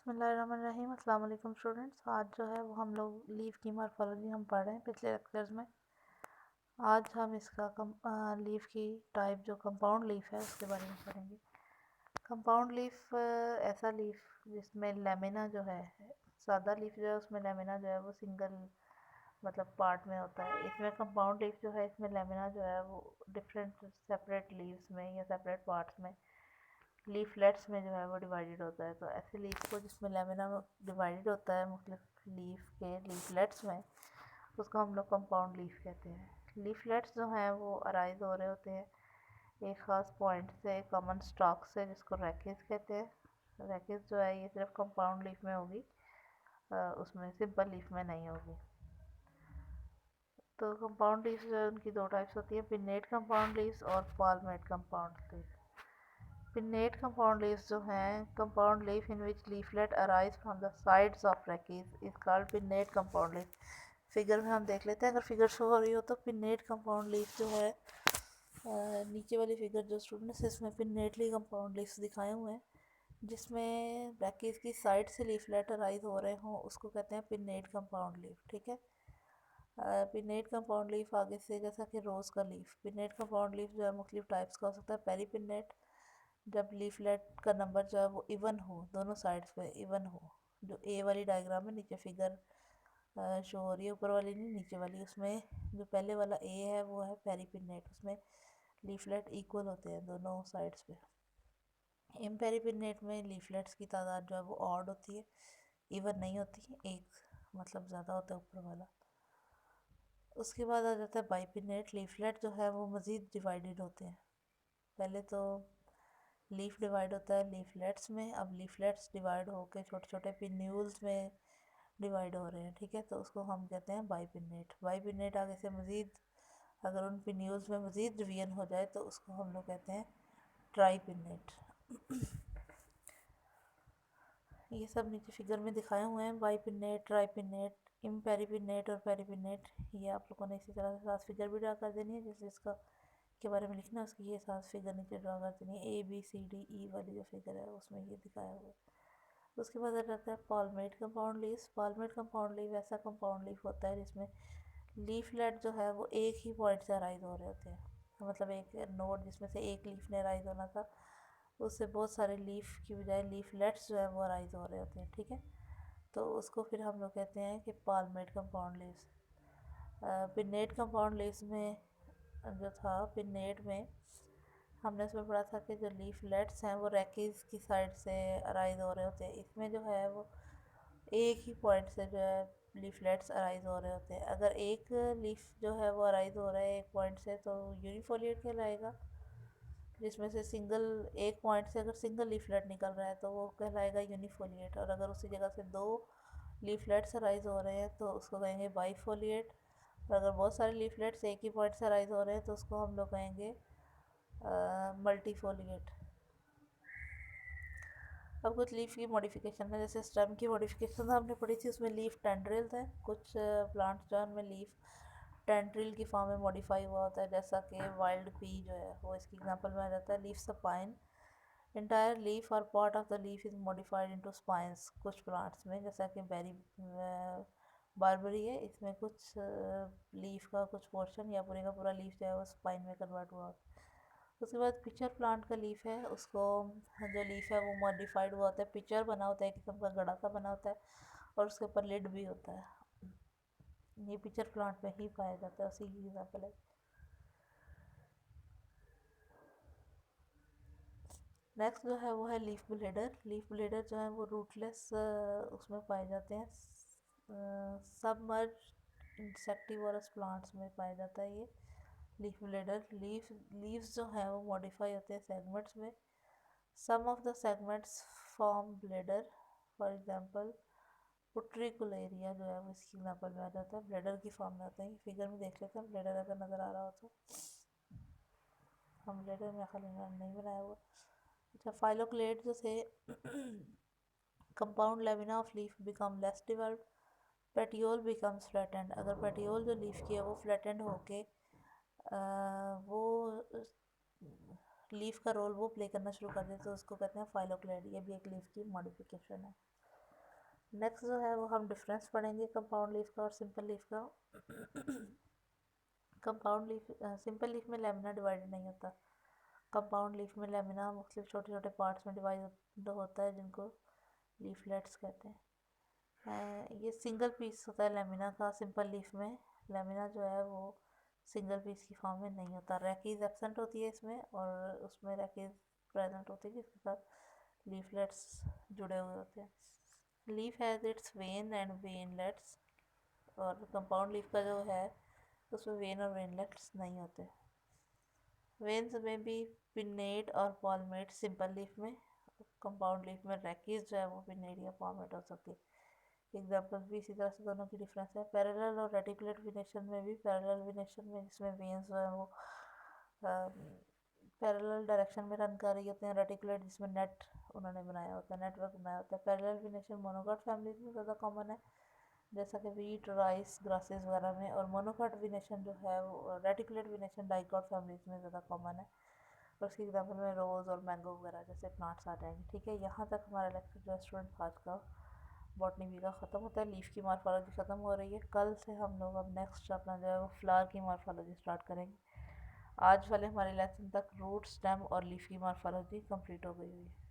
बिस्मिल्लाहिर्रहमानिर्रहीम। अस्सलाम वालेकुम स्टूडेंट्स। आज जो है वो हम लोग लीफ की मॉर्फोलॉजी हम पढ़ रहे हैं पिछले लेक्चर्स में। आज हम इसका लीफ की टाइप जो कंपाउंड लीफ है उसके बारे में पढ़ेंगे। कंपाउंड लीफ ऐसा लीफ जिसमें लेमिना जो है, सादा लीफ जो है उसमें लेमिना जो है वो सिंगल मतलब पार्ट में होता है। इसमें कंपाउंड लीफ जो है इसमें लेमिना जो है वो डिफरेंट सेपरेट लीव्स में या सेपरेट पार्ट्स में लीफलेट्स में जो है वो डिवाइडेड होता है। तो ऐसे लीफ को जिसमें लेमिना डिवाइडेड होता है मुख्तलिफ लीफ के लीफलेट्स में, उसको हम लोग कंपाउंड लीफ कहते हैं। लीफलेट्स जो हैं वो अराइज हो रहे होते हैं एक ख़ास पॉइंट से, कॉमन स्टॉक से, जिसको रैकेज कहते हैं। रैकेज जो है ये सिर्फ कंपाउंड लीफ में होगी, उसमें सिंपल लीफ में नहीं होगी। तो कंपाउंड लीव्स जो है उनकी दो टाइप्स होती है, पिन्नेट कंपाउंड लीव्स और palmate compound leaves. Pinnate compound leaves जो हैं, compound leaf in which leaflet arise from the sides of rachis is called pinnate compound leaf. Figure में हम देख लेते हैं, अगर फिगर शो हो रही हो तो पिन्नेट कंपाउंड लीफ जो है, नीचे वाली फिगर जो स्टूडेंट्स इसमें पिन्नेटली कंपाउंड लीव्स दिखाए हुए हैं, जिसमें रैकेज की साइड से लीफलेट अराइज हो रहे हों, उसको कहते हैं पिन्नेट कंपाउंड लीफ। ठीक है। पिन्नेट कंपाउंड लीफ आगे से, जैसा कि रोज़ का लीफ, पिन्नेट कंपाउंड लीफ जो है मुख्तलिफ टाइप्स का हो सकता है। पेरी पिन्नेट, जब लीफलेट का नंबर जो है वो इवन हो, दोनों साइड्स पे इवन हो, जो ए वाली डायग्राम में नीचे फिगर शो हो रही है, ऊपर वाली नहीं नीचे वाली, उसमें जो पहले वाला ए है वो है पेरी पिन्नेट, उसमें लीफलेट इक्वल होते हैं दोनों साइड्स पे। इम्पेरी पिन्नेट में लीफलेट्स की तादाद जो है वो ऑड होती है, इवन नहीं होती, एक मतलब ज़्यादा होता है ऊपर वाला। उसके बाद आ जाता है बाइपिन्नेट। लीफलेट जो है वो मज़ीद डिवाइडेड होते हैं। पहले तो लीफ डिवाइड होता है लीफलेट्स में, अब लीफलेट्स डिवाइड होकर छोटे छोटे पिन्यूल्स में डिवाइड हो रहे हैं। ठीक है, तो उसको हम कहते हैं बाइपिन्नेट। बाइपिन्नेट आगे से मज़ीद अगर उन पिन्यूल्स में मज़ीद डिवीजन हो जाए तो उसको हम लोग कहते हैं ट्राइपिन्नेट। ये सब नीचे फिगर में दिखाए हुए हैं, बाइपिन्नेट, ट्राइपिन्नेट, इम्पेरीपिन्नेट और पेरीपिन्नेट। ये आप लोगों ने इसी तरह से साथ फिगर भी ड्रा कर देनी है, जैसे इसका के बारे में लिखना है उसकी ये साथ फिगर नीचे ड्रा कर देनी है। ABCDE वाली जो फिगर है उसमें ये दिखाया हुआ है। उसके बाद आ जाता है पाल्मेट कंपाउंड लीव्स। पाल्मेट कंपाउंड लीव ऐसा कंपाउंड लीफ होता है जिसमें लीफलेट जो है वो एक ही पॉइंट से अराइज हो रहे होते हैं। तो मतलब एक नोड जिसमें से एक लीफ ने अराइज होना था, उससे बहुत सारे लीफ की बजाय लीफलेट्स जो है वो अराइज हो रहे होते हैं। ठीक है, तो उसको फिर हम लोग कहते हैं कि palmate compound leaves. Pinnate compound leaves में जो था, पिन्नेट में हमने इसमें पढ़ा था कि जो लीफलेट्स हैं वो रैकेज की साइड से अराइज हो रहे होते हैं। इसमें जो है वो एक ही पॉइंट से जो है लीफलेट्स अराइज हो रहे होते हैं। अगर एक लीफ जो है वो अराइज हो रहा है एक पॉइंट से तो यूनिफोलिएट कहलाएगा, जिसमें से सिंगल एक पॉइंट से अगर सिंगल लीफलेट निकल रहा है तो वो कहलाएगा यूनिफोलिएट। और अगर उसी जगह से दो लीफलेट्स अराइज हो रहे हैं तो उसको कहेंगे बाईफोलिएट। और अगर बहुत सारे लीफलेट्स एक ही पॉइंट से अराइज हो रहे हैं तो उसको हम लोग कहेंगे मल्टीफोलिएट। अब कुछ लीफ की मॉडिफिकेशन है, जैसे स्टेम की मॉडिफिकेशन हमने पढ़ी थी, उसमें लीफ टेंड्रिल्स हैं। कुछ प्लांट्स जो है उनमें लीफ टेंड्रिल की फॉर्म में मॉडिफाई हुआ होता है, जैसा कि वाइल्ड पी जो है वो इसकी एग्जांपल में आ जाता है। लीफ सपाइन, इंटायर लीफ और part of the leaf is modified into spines. कुछ प्लांट्स में जैसा कि बेरी बारबरी है, इसमें कुछ लीफ का कुछ पोर्शन या पूरे का पूरा लीफ जो है वो स्पाइन में कन्वर्ट हुआ होता है। उसके बाद पिचर प्लांट का लीफ है, उसको जो लीफ है वो मॉडिफाइड हुआ होता है, पिचर बना होता है, एक किस्म का गड़ा सा बना होता है और उसके ऊपर लिड भी होता है। ये पिचर प्लांट में ही पाया जाता है, उसी की एग्जाम्पल है। नेक्स्ट जो है वो है लीफ ब्लेडर। लीफ ब्लेडर जो है वो रूटलेस उसमें पाए जाते हैं, सबमर्ज इंसेक्टिवोरस प्लांट्स में पाया जाता है ये लीफ ब्लेडर। लीव्स जो हैं वो मॉडिफाई होते हैं सेगमेंट्स में। Some of the segments form bladder, for example utricularia जो है वो इसकी एग्जांपल में आ जाता है, ब्लेडर की फॉर्म में आता है। फिगर में देख लेते हैं ब्लेडर अगर नज़र आ रहा हो तो। हम ब्लेडर में ख्याल नहीं बनाया हुआ। अच्छा, फाइलोक्लेट जो थे compound lamina of leaf become less developed, petiole becomes flattened. अगर पेटियोल जो लीफ की है वो फ्लैटेंड होके वो लीफ का रोल वो प्ले करना शुरू कर दे तो उसको कहते हैं फाइलोक्लेट। ये भी एक लीफ की मॉडिफिकेशन है। नेक्स्ट जो है वो हम डिफरेंस पढ़ेंगे कंपाउंड लीफ का और सिंपल लीफ का। कंपाउंड लीफ, सिंपल लीफ में लेमिना डिवाइडेड नहीं होता। कंपाउंड लीफ में लेमिना मुख्तलिफ छोटे छोटे पार्ट्स में डिवाइड होता है जिनको लीफलेट्स कहते हैं। ये सिंगल पीस होता है लेमिना का। सिंपल लीफ में लेमिना जो है वो सिंगल पीस की फॉर्म में नहीं होता। रैकीज एब्सेंट होती है इसमें, और उसमें रैकीज प्रेजेंट होती है जिसके साथ लीफलेट्स जुड़े हुए होते हैं। Leaf has its when and veinlets, और कंपाउंड लीफ का जो है उसमें वेन और वेनलेट्स नहीं होते। वेन्स में भी पिन्नेट और पॉलमेट सिंपल लीफ में। कंपाउंड लीफ में रैकीज जो है वो पिन्नेट या पॉलमेट हो सकती है। एग्जाम्पल भी इसी तरह से दोनों की डिफरेंस है। पैरेलल और रेटिकुलेट वेनेशन में भी, पैरेलल वेनेशन में जिसमें वेन्स जो है वो पैरेलल डायरेक्शन में रन कर रही होते हैं। रेटिकुलेट जिसमें नेट उन्होंने बनाया होता है, नेटवर्क बनाया होता है। पैरेलल वेनेशन मोनोकॉट फैमिलीज में ज़्यादा कॉमन है, जैसा कि वीट, राइस, ग्रासेस वगैरह में। और मोनोकॉट वेनेशन जो है वो रेटिकुलेट वेनेशन डाइकॉट फैमिलीज में ज़्यादा कॉमन है, और उसकी एग्जाम्पल में रोज़ और मैंगो वगैरह जैसे प्लांट्स आ जाएंगे। ठीक है, यहाँ तक हमारा लेक्चर जो है स्टूडेंट आज का बॉटनी बी का ख़त्म होता है। लीफ की मॉर्फोलॉजी ख़त्म हो रही है। कल से हम लोग अब नेक्स्ट अपना जो है वो फ्लावर की मॉर्फोलॉजी स्टार्ट करेंगे। आज वाले हमारे लेसन तक रूट, स्टेम और लीफ की मॉर्फोलॉजी कंप्लीट हो गई हुई है।